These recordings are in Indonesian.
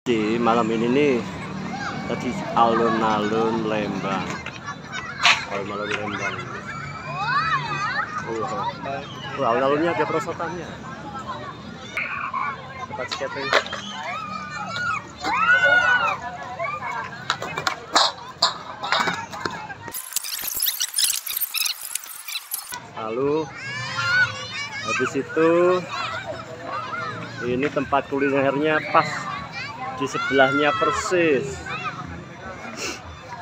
Di malam ini nih tadi alun-alun Lembang. Alun-alun Lembang. Alun-alunnya ada perosotannya. Tempat skating. Lalu habis itu ini tempat kulinernya pas di sebelahnya persis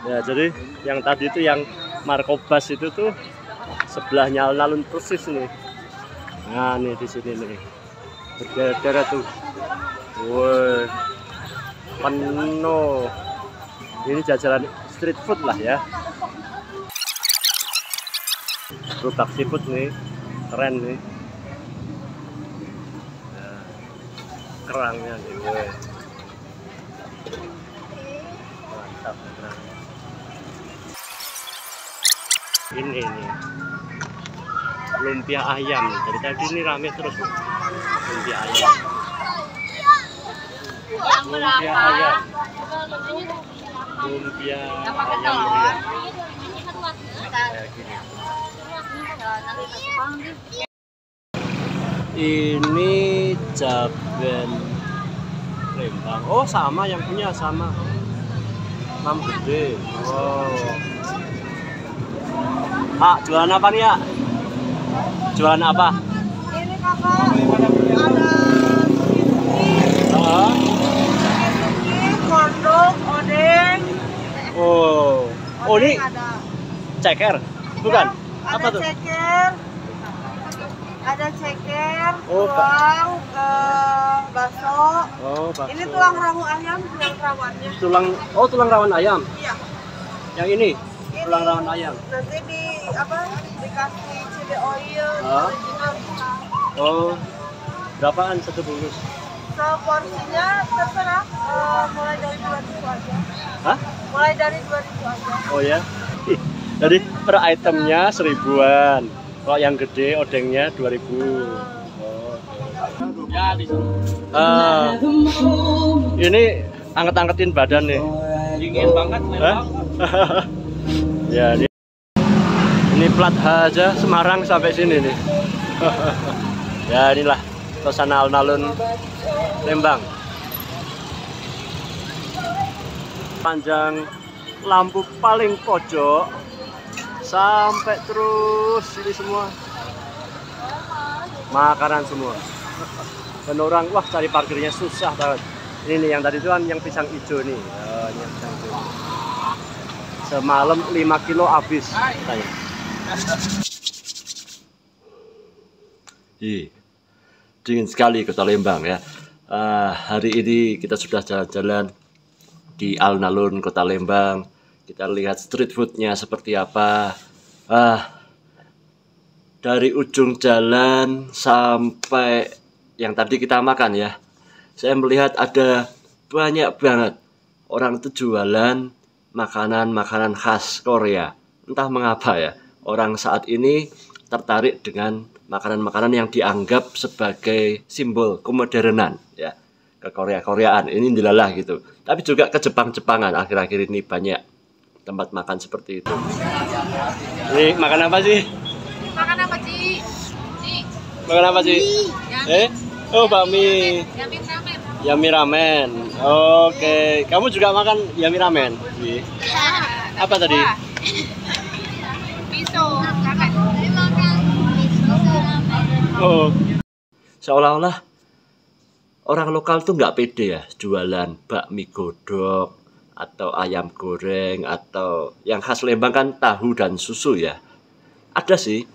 ya. Jadi yang tadi itu yang Markobas itu tuh sebelahnya alun-alun persis nih. Nah nih di sini nih berderet tuh, woi penuh. Ini jajaran street food lah ya, gerobak seafood nih, keren nih. Nah, kerangnya nih, woi mantap kerang. Ini nih lumpia ayam, dari tadi ini rame terus nih. Lumpia ayam, lumpia ayam, lumpia ayam ya. Kayak gini. Ini Jaben Lembang. Oh sama, yang punya sama Mam Gede. Wow. Jualan apa nih ya? Jualan apa? Ini kakak ada kondok, odeng. Oh ini ceker, bukan? Ya, apa tuh? Ceker. Ada ceker, Oh, tulang, bakso. Oh, bakso. Ini tulang rawu ayam, tulang rawannya. Tulang rawan ayam. Iya. Yang ini tulang rawan ayam. Nanti dikasih chili oil. Ah. Oh, berapaan satu bungkus? Seporsinya terserah, mulai dari 2.000 aja. Hah? Mulai dari 2.000 aja. Oh ya. Jadi per itemnya 1.000-an. Kalau yang gede odengnya 2.000. Oh. Ya di sini. Ini angkat-angkatin badan nih. Dingin banget memang. Ya ini plat H aja Semarang sampai sini nih. Ya inilah suasana alun-alun Lembang. Panjang lampu paling pojok sampai terus ini semua makanan semua. Dan orang wah cari parkirnya susah banget. Ini nih yang tadi itu kan yang pisang hijau nih. Ini yang pisang hijau. Semalam 5 kilo habis katanya. Dingin sekali kota Lembang ya. Hari ini kita sudah jalan-jalan di alun-alun kota Lembang. Kita lihat street foodnya seperti apa. Dari ujung jalan sampai yang tadi kita makan ya, saya melihat ada banyak banget orang itu jualan makanan-makanan khas Korea. Entah mengapa ya, orang saat ini tertarik dengan makanan-makanan yang dianggap sebagai simbol kemodernan ya, ke Korea-Koreaan. Ini dilalah gitu. Tapi juga ke Jepang-Jepangan akhir-akhir ini banyak tempat makan seperti itu. Ini makan apa sih? Makan apa, Ci? Makan apa sih? Oh, bakmi. Yummy ramen. Oke. Kamu juga makan yummy ramen? Apa tadi? Miso. Oh. Seolah-olah orang lokal tuh nggak pede ya jualan bakmi godok atau ayam goreng, atau yang khas Lembang kan tahu dan susu ya. Ada sih,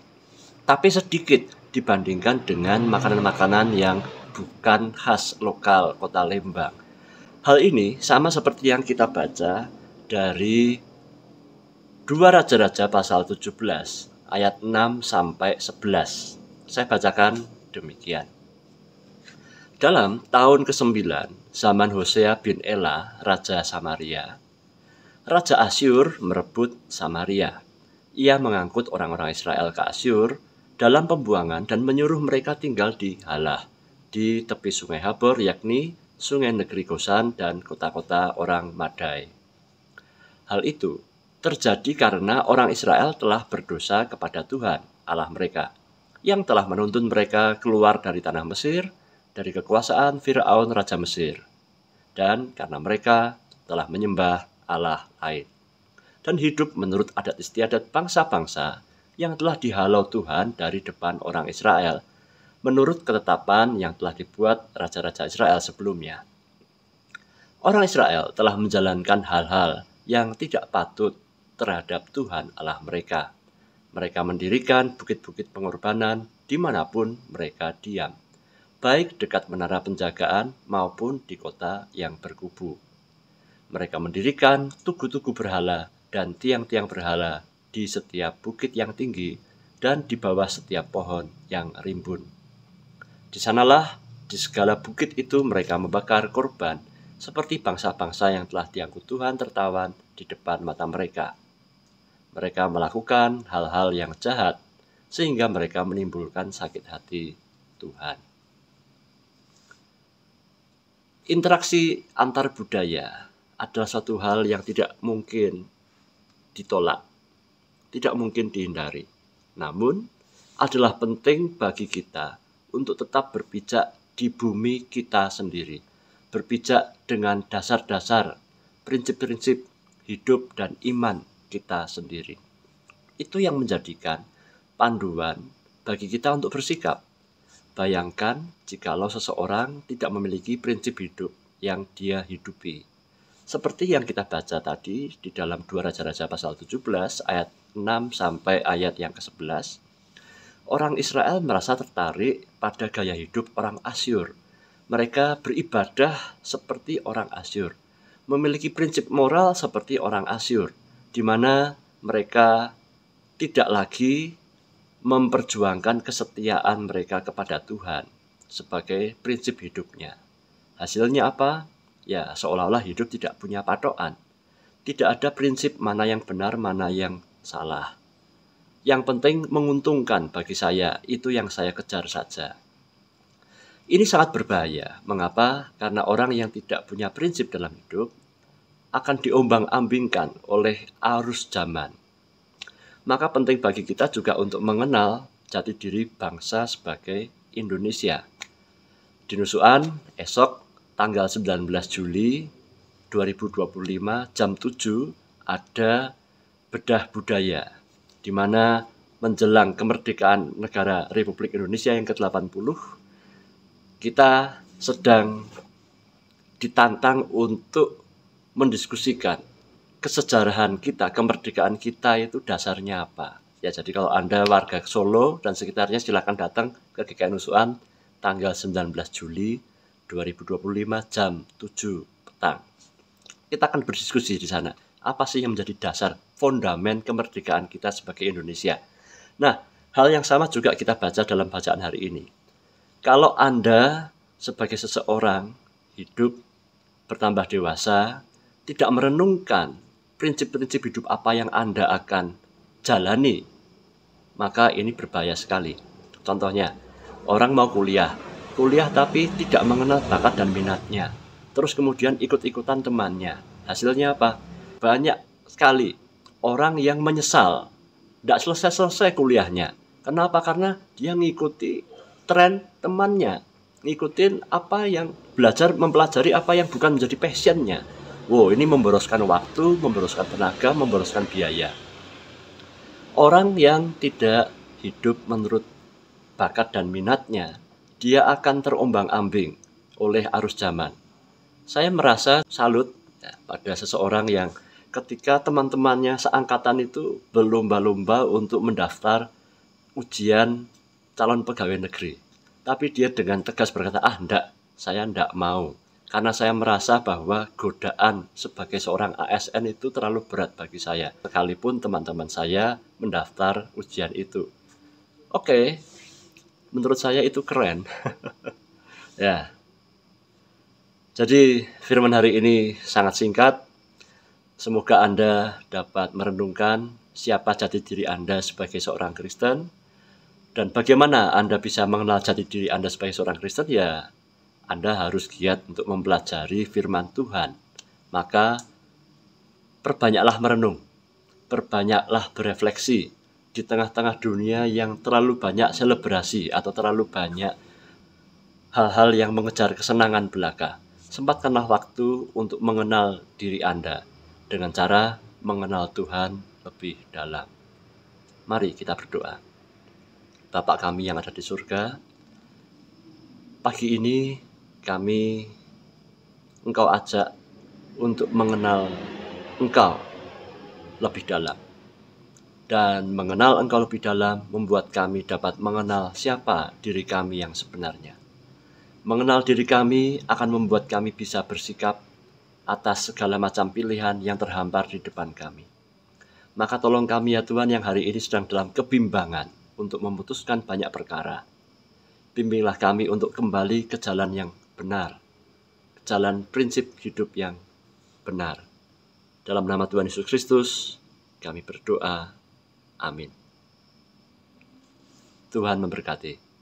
tapi sedikit dibandingkan dengan makanan-makanan yang bukan khas lokal kota Lembang. Hal ini sama seperti yang kita baca dari 2 Raja-Raja pasal 17 ayat 6 sampai 11. Saya bacakan demikian. Dalam tahun ke-9 zaman Hosea bin Ela, Raja Samaria, Raja Asyur merebut Samaria. Ia mengangkut orang-orang Israel ke Asyur dalam pembuangan dan menyuruh mereka tinggal di Halah, di tepi sungai Habor, yakni sungai negeri Gosan, dan kota-kota orang Madai. Hal itu terjadi karena orang Israel telah berdosa kepada Tuhan, Allah mereka, yang telah menuntun mereka keluar dari tanah Mesir, dari kekuasaan Firaun Raja Mesir, dan karena mereka telah menyembah Allah lain, dan hidup menurut adat istiadat bangsa-bangsa yang telah dihalau Tuhan dari depan orang Israel, menurut ketetapan yang telah dibuat raja-raja Israel sebelumnya. Orang Israel telah menjalankan hal-hal yang tidak patut terhadap Tuhan Allah mereka. Mereka mendirikan bukit-bukit pengorbanan dimanapun mereka diam, baik dekat menara penjagaan maupun di kota yang berkubu. Mereka mendirikan tugu-tugu berhala dan tiang-tiang berhala di setiap bukit yang tinggi dan di bawah setiap pohon yang rimbun. Di sanalah, di segala bukit itu mereka membakar korban, seperti bangsa-bangsa yang telah diangkut Tuhan tertawan di depan mata mereka. Mereka melakukan hal-hal yang jahat, sehingga mereka menimbulkan sakit hati Tuhan. Interaksi antar budaya adalah suatu hal yang tidak mungkin ditolak, tidak mungkin dihindari. Namun, adalah penting bagi kita untuk tetap berpijak di bumi kita sendiri, berpijak dengan dasar-dasar, prinsip-prinsip hidup dan iman kita sendiri. Itu yang menjadikan panduan bagi kita untuk bersikap. Bayangkan jikalau seseorang tidak memiliki prinsip hidup yang dia hidupi. Seperti yang kita baca tadi di dalam 2 Raja-Raja pasal 17 ayat 6 sampai ayat yang ke-11. Orang Israel merasa tertarik pada gaya hidup orang Asyur. Mereka beribadah seperti orang Asyur, memiliki prinsip moral seperti orang Asyur, di mana mereka tidak lagi memperjuangkan kesetiaan mereka kepada Tuhan sebagai prinsip hidupnya. Hasilnya apa? Ya, seolah-olah hidup tidak punya patokan. Tidak ada prinsip mana yang benar, mana yang salah. Yang penting menguntungkan bagi saya, itu yang saya kejar saja. Ini sangat berbahaya. Mengapa? Karena orang yang tidak punya prinsip dalam hidup akan diombang-ambingkan oleh arus zaman. Maka penting bagi kita juga untuk mengenal jati diri bangsa sebagai Indonesia. Di Nusuan esok tanggal 19 Juli 2025 jam 7 ada bedah budaya, di mana menjelang kemerdekaan negara Republik Indonesia yang ke-80, kita sedang ditantang untuk mendiskusikan kesejarahan kita, kemerdekaan kita itu dasarnya apa. Ya, jadi kalau Anda warga Solo dan sekitarnya silakan datang ke GKI Nusuan tanggal 19 Juli 2025 jam 7 petang. Kita akan berdiskusi di sana. Apa sih yang menjadi dasar fondamen kemerdekaan kita sebagai Indonesia? Nah, hal yang sama juga kita baca dalam bacaan hari ini. Kalau Anda sebagai seseorang hidup bertambah dewasa, tidak merenungkan prinsip-prinsip hidup apa yang Anda akan jalani, maka ini berbahaya sekali. Contohnya, orang mau kuliah tapi tidak mengenal bakat dan minatnya. Terus kemudian ikut-ikutan temannya. Hasilnya apa? Banyak sekali orang yang menyesal, tidak selesai-selesai kuliahnya. Kenapa? Karena dia ngikuti tren temannya, ngikutin apa yang mempelajari apa yang bukan menjadi passionnya. Wow, ini memboroskan waktu, memboroskan tenaga, memboroskan biaya. Orang yang tidak hidup menurut bakat dan minatnya, dia akan terombang-ambing oleh arus zaman. Saya merasa salut pada seseorang yang ketika teman-temannya seangkatan itu berlomba-lomba untuk mendaftar ujian calon pegawai negeri. Tapi dia dengan tegas berkata, enggak, saya enggak mau. Karena saya merasa bahwa godaan sebagai seorang ASN itu terlalu berat bagi saya. Sekalipun teman-teman saya mendaftar ujian itu. Oke, menurut saya itu keren. Ya. Jadi firman hari ini sangat singkat. Semoga Anda dapat merenungkan siapa jati diri Anda sebagai seorang Kristen. Dan bagaimana Anda bisa mengenal jati diri Anda sebagai seorang Kristen? Ya, Anda harus giat untuk mempelajari firman Tuhan. Maka perbanyaklah merenung, perbanyaklah berefleksi di tengah-tengah dunia yang terlalu banyak selebrasi atau terlalu banyak hal-hal yang mengejar kesenangan belaka. Sempatkanlah waktu untuk mengenal diri Anda dengan cara mengenal Tuhan lebih dalam. Mari kita berdoa. Bapa kami yang ada di surga, pagi ini Engkau ajak untuk mengenal Engkau lebih dalam. Dan mengenal Engkau lebih dalam membuat kami dapat mengenal siapa diri kami yang sebenarnya. Mengenal diri kami akan membuat kami bisa bersikap atas segala macam pilihan yang terhampar di depan kami. Maka tolong kami ya Tuhan yang hari ini sedang dalam kebimbangan untuk memutuskan banyak perkara. Bimbinglah kami untuk kembali ke jalan yang benar, ke jalan prinsip hidup yang benar. Dalam nama Tuhan Yesus Kristus, kami berdoa. Amin. Tuhan memberkati.